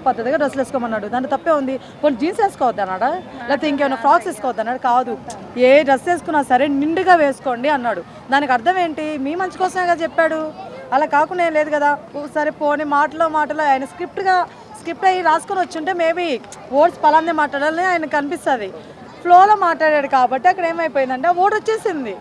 పద్ధతిగా డ్రెస్సులు వేసుకోమన్నాడు, దాంట్లో తప్పే ఉంది. కొన్ని జీన్స్ వేసుకోవద్దు అన్నాడా, లేకపోతే ఇంకేమైనా ఫ్రాక్స్ వేసుకోవద్దు అన్నాడు. కాదు, ఏ డ్రెస్ వేసుకున్నా సరే నిండుగా వేసుకోండి అన్నాడు. దానికి అర్థం ఏంటి? మీ మంచి కోసమే కదా చెప్పాడు. అలా కాకుండా ఏం లేదు కదా. సరే పోనీ మాటలో ఆయన స్క్రిప్ట్ అయ్యి రాసుకొని వచ్చుంటే మేబీ వర్డ్స్ పలాందే మాట్లాడాలని ఆయనకు అనిపిస్తుంది. ఫ్లోలో మాట్లాడాడు కాబట్టి అక్కడ ఏమైపోయిందంటే ఆ వర్డ్ వచ్చేసింది.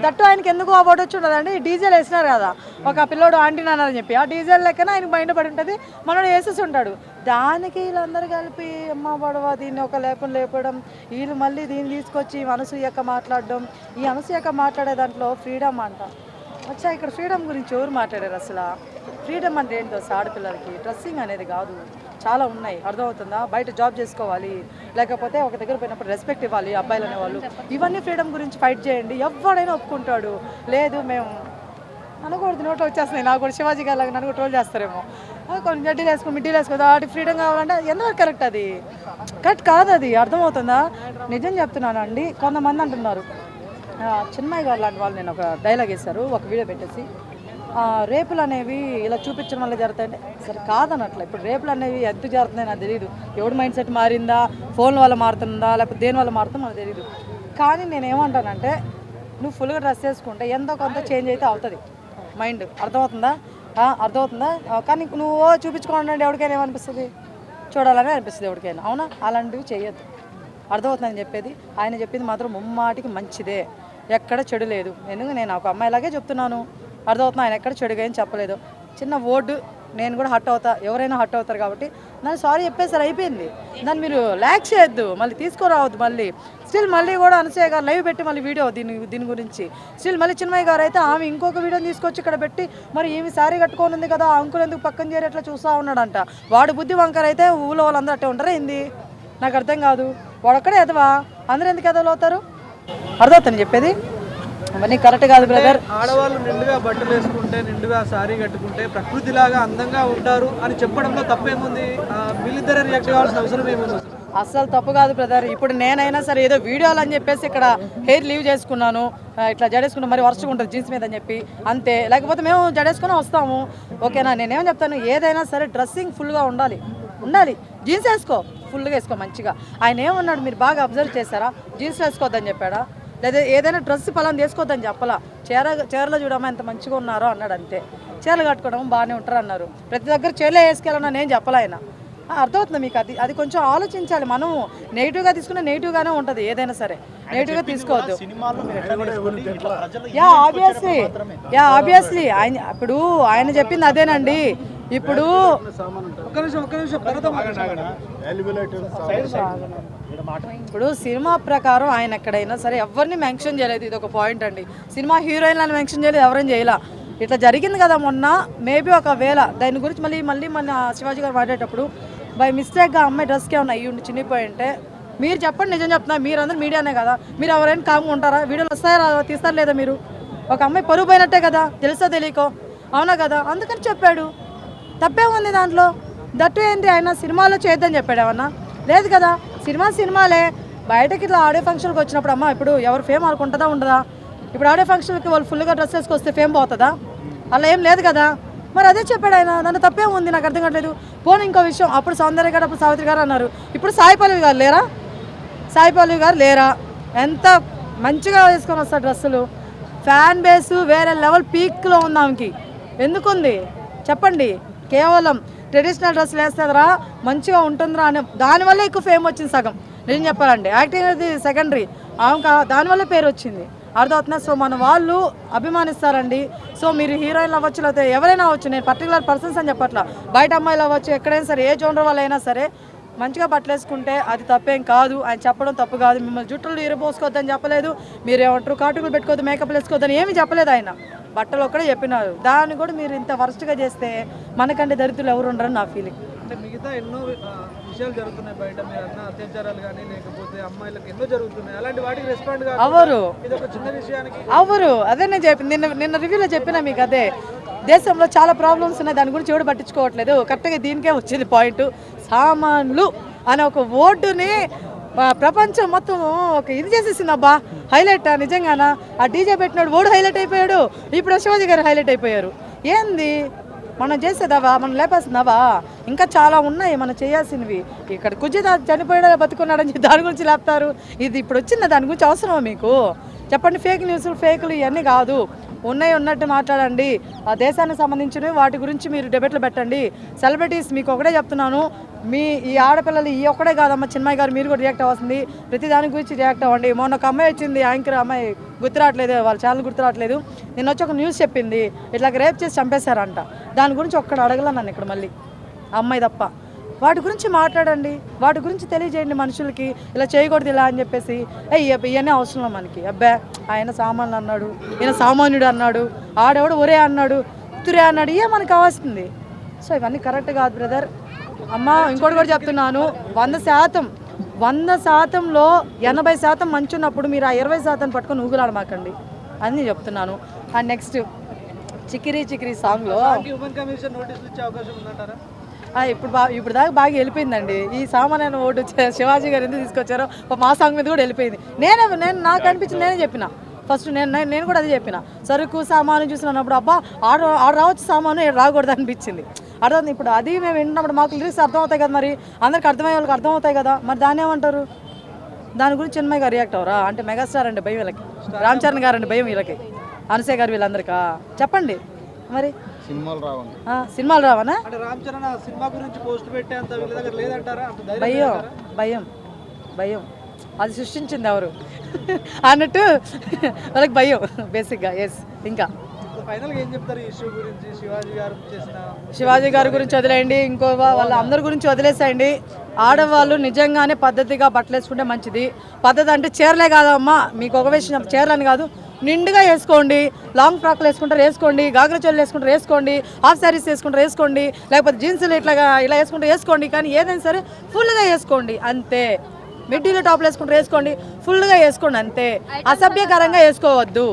దట్టు ఆయనకి ఎందుకు ఆ వర్డ్ వచ్చి ఉండదండి, డీజేలు వేసినారు కదా ఒక పిల్లోడు ఆంటీ నాన్నని చెప్పి, ఆ డీజేల్ లెక్కన ఆయనకు బయటపడి ఉంటుంది, మనోడు వేసేసి ఉంటాడు. దానికి వీళ్ళందరూ కలిపి అమ్మ పడవ దీన్ని ఒక లేపడం, వీళ్ళు మళ్ళీ దీన్ని తీసుకొచ్చి అనసూయక్క మాట్లాడడం. ఈ అనసూయక్క మాట్లాడే దాంట్లో ఫ్రీడమ్ అంట. వచ్చా ఇక్కడ ఫ్రీడమ్ గురించి ఎవరు మాట్లాడారు? అసలు ఫ్రీడమ్ అంటే ఏంటో ఆడపిల్లలకి డ్రెస్సింగ్ అనేది కాదు, చాలా ఉన్నాయి, అర్థమవుతుందా? బయట జాబ్ చేసుకోవాలి, లేకపోతే ఒక దగ్గర పోయినప్పుడు రెస్పెక్ట్ ఇవ్వాలి అబ్బాయిలు అనేవాళ్ళు. ఇవన్నీ ఫ్రీడమ్ గురించి ఫైట్ చేయండి, ఎవడైనా ఒప్పుకుంటాడు. లేదు మేము అనకూడదు, నోట్లో వచ్చేస్తున్నాయి నాకు కూడా, శివాజీ గారు లాగా నన్ను ట్రోల్ చేస్తారేమో. కొన్ని మిడ్డీలు వేసుకో వాటి ఫ్రీడమ్ కావాలంటే ఎంతవరకు కరెక్ట్? అది కరెక్ట్ కాదు, అది అర్థమవుతుందా? నిజం చెప్తున్నాను అండి. కొంతమంది అంటున్నారు, చిన్మయ్య గారు లాంటి వాళ్ళు నేను ఒక డైలాగ్ వేశారు, ఒక వీడియో పెట్టేసి, రేపులు అనేవి ఇలా చూపించడం వల్ల జరుగుతాయంటే సరే కాదనట్ల. ఇప్పుడు రేపులు అనేవి ఎందుకు జరుగుతున్నాయి నాకు తెలియదు. ఎవడు మైండ్ సెట్ మారిందా, ఫోన్ల వల్ల మారుతుందా, లేకపోతే దేని వల్ల మారుతుందో మనకు తెలియదు. కానీ నేను ఏమంటానంటే, నువ్వు ఫుల్గా డ్రెస్ వేసుకుంటే ఎంతో కొంత చేంజ్ అయితే అవుతుంది మైండ్, అర్థమవుతుందా? కానీ నువ్వు చూపించుకోండి ఎవరికైనా ఏమనిపిస్తుంది? చూడాలని అనిపిస్తుంది ఎవరికైనా, అవునా? అలాంటివి చేయొద్దు, అర్థమవుతుందని చెప్పేది. ఆయన చెప్పింది మాత్రం ముమ్మాటికి మంచిదే, ఎక్కడ చెడు లేదు. ఎందుకు నేను ఒక అమ్మాయిలాగే చెప్తున్నాను, అర్థమవుతున్నా. ఆయన ఎక్కడ చెడుగా ఏం చెప్పలేదు. చిన్న వర్డ్ నేను కూడా హట్ అవుతా, ఎవరైనా హట్ అవుతారు కాబట్టి నన్ను సారీ చెప్పేసారు, అయిపోయింది. దాన్ని మీరు ల్యాక్ చేయొద్దు, మళ్ళీ తీసుకురావద్దు. మళ్ళీ కూడా అనసూయ గారు లైవ్ పెట్టి మళ్ళీ వీడియో దీని గురించి మళ్ళీ చిన్మయ్య గారు అయితే ఆమె ఇంకొక వీడియోని తీసుకొచ్చి ఇక్కడ పెట్టి, మరి ఈమె శారీ కట్టుకొని ఉంది కదా, ఆ అంకుల్ ఎందుకు పక్కన చేరి ఎట్లా చూస్తూ ఉన్నాడంట. వాడు బుద్ధి వంకర అయితే ఊళ్ళో వాళ్ళందరూ అట్టే ఉంటారా ఏంది? నాకు అర్థం కాదు. వాడొక్కడే ఎదవా, అందరూ ఎందుకు ఎదవలు అవుతారు? అర్థమవుతుంది చెప్పేది. అవన్నీ కరెక్ట్ కాదు బ్రదర్. ఆడవాళ్ళు నిండుగా బట్టలు వేసుకుంటే, నిండుగా సారీ కట్టుకుంటే ప్రకృతిలాగా అందంగా ఉంటారు అని చెప్పడంలో తప్పేముంది? వీళ్ళిద్దరే రియాక్ట్ కావాల్సిన అవసరం ఏముంది? అస్సలు తప్పు కాదు బ్రదర్. ఇప్పుడు నేనైనా సరే ఏదో వీడియోలు అని చెప్పేసి ఇక్కడ హెయిర్ లీవ్ చేసుకున్నాను, ఇట్లా జడేసుకున్నాను, మరి వర్షం ఉంటుంది జీన్స్ మీద అని చెప్పి అంతే. లేకపోతే మేము జడేసుకుని వస్తాము, ఓకేనా? నేనేం చెప్తాను, ఏదైనా సరే డ్రెస్సింగ్ ఫుల్గా ఉండాలి. జీన్స్ వేసుకో, ఫుల్గా వేసుకో మంచిగా. ఆయన ఏమన్నాడు మీరు బాగా అబ్జర్వ్ చేశారా? జీన్స్ వేసుకోవద్దని చెప్పాడా? లేదా ఏదైనా డ్రెస్ పలానా వేసుకోవద్దని చెప్పాలా? చీరలో చూడమ్మా ఎంత మంచిగా ఉన్నారో అన్నాడు, అంతే. చీరలు కట్టుకోవడం బాగానే ఉంటారు అన్నారు. ప్రతి దగ్గర చీరలే వేసుకెళ్ళాలని నేను చెప్పాలి. ఆయన అర్థమవుతుంది మీకు? అది కొంచెం ఆలోచించాలి. మనం నెగిటివ్గా తీసుకున్న నెగిటివ్గానే ఉంటుంది, ఏదైనా సరే నెగిటివ్గా తీసుకోవద్దు. ఆబ్వియస్లీ ఆయన చెప్పింది అదేనండి. ఇప్పుడు సినిమా ప్రకారం ఆయన ఎక్కడైనా సరే ఎవరిని మెన్షన్ చేయలేదు, ఇది ఒక పాయింట్ అండి. సినిమా హీరోయిన్లను మెన్షన్ చేయలేదు, ఎవరైనా చేయాల. ఇట్లా జరిగింది కదా మొన్న, మేబీ ఒకవేళ దాని గురించి మళ్ళీ మన శివాజీ గారు మాట్లాడేటప్పుడు బై మిస్టేక్గా అమ్మాయి డ్రెస్కి ఏమన్నా అయ్యి చిన్నిపోయి ఉంటే మీరు చెప్పండి, నిజం చెప్తున్నా. మీరు అందరూ మీడియానే కదా, మీరు ఎవరైనా కామ్గా ఉంటారా? వీడియోలు వస్తారా, తీస్తారు లేదా? మీరు ఒక అమ్మాయి పరుగు పోయినట్టే కదా, తెలుసో తెలియకో, అవునా కదా? అందుకని చెప్పాడు, తప్పే ఉంది దాంట్లో. దట్టు ఏంటి, ఆయన సినిమాలో చేయొద్దని చెప్పాడు ఏమన్నా? లేదు కదా. సినిమాలే. బయటకి ఇట్లా ఆడియో ఫంక్షన్కి వచ్చినప్పుడు అమ్మ ఇప్పుడు ఎవరు ఫేమ్ అనుకుంటుందా ఉండదా? ఇప్పుడు ఆడియో ఫంక్షన్కి వాళ్ళు ఫుల్గా డ్రెస్ వేసుకొస్తే ఫేమ్ పోతుందా? అలా ఏం లేదు కదా. మరి అదే చెప్పాడు ఆయన, దాంట్లో తప్పే ఉంది, నాకు అర్థం కావట్లేదు. పోనీ ఇంకో విషయం, అప్పుడు సౌందర్య గారు, అప్పుడు సావిత్రి గారు అన్నారు, ఇప్పుడు సాయి పల్లవి గారు లేరా? ఎంత మంచిగా వేసుకొని వస్తారు డ్రెస్సులు. ఫ్యాన్ బేస్ వేరే లెవెల్ పీక్లో ఉంది ఆమెకి. ఎందుకుంది చెప్పండి? కేవలం ట్రెడిషనల్ డ్రెస్సులు వేస్తుందిరా, మంచిగా ఉంటుందిరా అని దానివల్ల ఎక్కువ ఫేమ్ వచ్చింది. సగం నిజం చెప్పాలండి, యాక్టింగ్ అనేది సెకండరీ, ఆమె దానివల్ల పేరు వచ్చింది, అర్థమవుతుందా? సో మన వాళ్ళు అభిమానిస్తారండి. సో మీరు హీరోయిన్లు అవ్వచ్చు, లేకపోతే ఎవరైనా అవ్వచ్చు, నేను పర్టికులర్ పర్సన్స్ అని చెప్పట్లా, బయట అమ్మాయిలు అవ్వచ్చు, ఎక్కడైనా సరే, ఏ జోనర్ వాళ్ళు అయినా సరే మంచిగా బట్టలు వేసుకుంటే అది తప్పేం కాదు. ఆయన చెప్పడం తప్పు కాదు. మిమ్మల్ని జుట్టులు ఇరబోసుకోవద్దని చెప్పలేదు, మీరేమంటారు కాటుకులు పెట్టుకోవద్దు, మేకప్లు వేసుకోవద్దని ఏమీ చెప్పలేదు. ఆయన బట్టలు ఒక్కడే చెప్పినారు. దాన్ని కూడా మీరు ఇంత వరస్ట్గా చేస్తే మనకంటే దరిద్రులు ఎవరు ఉండరని నా ఫీలింగ్. అంటే మిగతా ఎన్నో విషయాలు జరుగుతున్నాయి బయట, మీరు అన్న అత్యాచారాలు కానీ లేకపోతే అమ్మాయిలకు ఎన్నో జరుగుతున్నాయి, అలాంటి వాటికి రెస్పాండ్ అవరు ఇది ఒక చిన్న విషయానికి అవరు. అదే నేను నిన్న రివ్యూలో చెప్పినా మీకు, అదే దేశంలో చాలా ప్రాబ్లమ్స్ ఉన్నాయి, దాని గురించి ఎవడు పట్టించుకోవట్లేదు. కరెక్ట్గా దీనికే వచ్చింది పాయింట్. సామాన్లు అనే ఒక వర్డుని ప్రపంచం మొత్తం ఒక ఇది చేసేసింది. అబ్బా హైలైట్ నిజంగానా? ఆ డీజే పెట్టినాడు ఓడు హైలైట్ అయిపోయాడు, ఇప్పుడు శివాజీ గారు హైలైట్ అయిపోయారు. ఏంది మనం చేసేదావా, మనం లేపేస్తున్నావా? ఇంకా చాలా ఉన్నాయి మనం చేయాల్సినవి. ఇక్కడ కుజిత చనిపోయాడా బతుకున్నాడని చెప్పి దాని గురించి లేపుతారు. ఇది ఇప్పుడు వచ్చిందా, దాని గురించి అవసరమా మీకు? చెప్పండి. ఫేక్ న్యూస్లు, ఫేకులు ఇవన్నీ కాదు. ఉన్నాయి ఉన్నట్టు మాట్లాడండి. ఆ దేశానికి సంబంధించినవి వాటి గురించి మీరు డిబేట్లు పెట్టండి. సెలబ్రిటీస్ మీకు ఒకటే చెప్తున్నాను, మీ ఈ ఆడపిల్లలు ఈ ఒక్కడే కాదమ్మా, చిన్మయ్య గారు మీరు కూడా రియాక్ట్ అవ్వాల్సింది. ప్రతి దాని గురించి రియాక్ట్ అవ్వండి. మొన్న ఒక అమ్మాయి వచ్చింది, యాంకర్ అమ్మాయి, గుర్తురావట్లేదు, వాళ్ళ ఛానల్ గుర్తురావట్లేదు. నేను వచ్చి ఒక న్యూస్ చెప్పింది, ఇట్లా రేప్ చేసి చంపేశారంట. దాని గురించి ఒక్కడ అడగల నన్ను ఇక్కడ మళ్ళీ, అమ్మాయి తప్ప. వాటి గురించి మాట్లాడండి, వాటి గురించి తెలియజేయండి మనుషులకి. ఇలా చేయకూడదు ఇలా అని చెప్పేసి ఇవన్నీ అవసరం మనకి. అబ్బా ఆయన సామాన్లు అన్నాడు, ఈయన సామాన్యుడు అన్నాడు, ఆడెవడు ఒరే అన్నాడు, తురే అన్నాడు, ఇవే మనకు కావాల్సింది. సో ఇవన్నీ కరెక్ట్ కాదు బ్రదర్. అమ్మ ఇంకోటి కూడా చెప్తున్నాను, 100%లో 80% మంచి ఉన్నప్పుడు మీరు ఆ 20% పట్టుకొని ఊగులాడమాకండి అని చెప్తున్నాను. అండ్ నెక్స్ట్ చికిరీ చికిరీ సాంగ్లో హ్యూమన్ కమిషన్ నోటీసులు ఇచ్చే అవకాశం ఉందంటారా? ఇప్పుడు దాకా బాగా వెళ్ళిపోయిందండి. ఈ సామాన్య ఓటు శివాజీ గారు ఎందుకు తీసుకొచ్చారో మా సాంగ్ మీద కూడా వెళ్ళిపోయింది. నేను నాకు అనిపించింది, నేనే చెప్పిన ఫస్ట్, నేను కూడా అదే చెప్పిన. సరుకు సామాను చూసినప్పుడు అబ్బా ఆడ రావచ్చు సామాను, రాకూడదు అనిపించింది. అర్థం ఇప్పుడు అది మేము వింటున్నప్పుడు మాకు లిరిక్స్ అర్థమవుతాయి కదా, మరి అందరికి అర్థమయ్యే వాళ్ళకి అర్థమవుతాయి కదా, మరి దాన్ని ఏమంటారు? దాని గురించి చిన్మయ్య గారు రియాక్ట్ అవరా? అంటే మెగాస్టార్ అంటే భయం వీళ్ళకి, రామ్ చరణ్ గారు అంటే భయం వీళ్ళకి, అనసూయ గారు వీళ్ళందరికా? చెప్పండి మరి. సినిమాలు రావనా? అంటే రామ్ చరణ్ ఆ సినిమా గురించి పోస్ట్ పెట్టేంత వీళ్ళ దగ్గర లేదంటారా? భయం అది సృష్టించింది ఎవరు అన్నట్టు వాళ్ళకి భయం బేసిక్గా. ఎస్. ఇంకా ఫైనల్గా ఏం చెప్తారు ఈ ఇష్యూ గురించి? శివాజీ గారి గురించి వదిలేయండి, ఇంకో వాళ్ళ అందరి గురించి వదిలేసేయండి. ఆడవాళ్ళు నిజంగానే పద్ధతిగా బట్టలు వేసుకుంటే మంచిది. పద్ధతి అంటే చీరలే కాదమ్మా, మీకు ఒక విషయం, చీరలని కాదు, నిండుగా వేసుకోండి. లాంగ్ ఫ్రాక్లు వేసుకుంటారు వేసుకోండి, గాగ్రా చోళ్ళు వేసుకుంటారు వేసుకోండి, హాఫ్ శారీస్ వేసుకుంటారు వేసుకోండి, లేకపోతే జీన్సులు ఇలా వేసుకుంటారు వేసుకోండి. కానీ ఏదైనా సరే ఫుల్గా వేసుకోండి అంతే. మిడ్డీలో టాప్లు వేసుకుంటారు వేసుకోండి, ఫుల్గా వేసుకోండి అంతే. అసభ్యకరంగా వేసుకోవద్దు.